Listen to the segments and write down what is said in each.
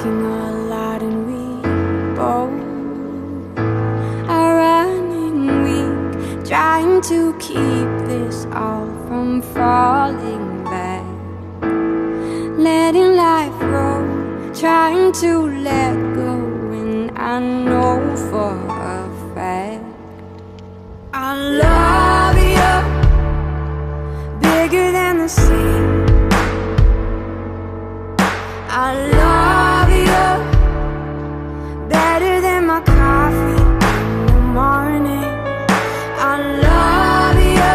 drinking a lot and we both are running weak, trying to keep this all from falling back, letting life roll, trying to let go, and I know for a fact I love you bigger than the sea. I love you better than my coffee in the morning. I love you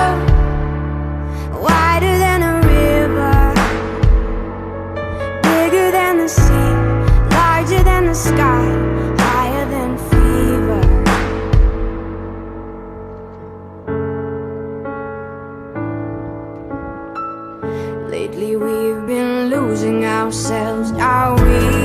wider than a river, bigger than the sea, larger than the sky, higher than fever. Lately we've been losing ourselves, are we?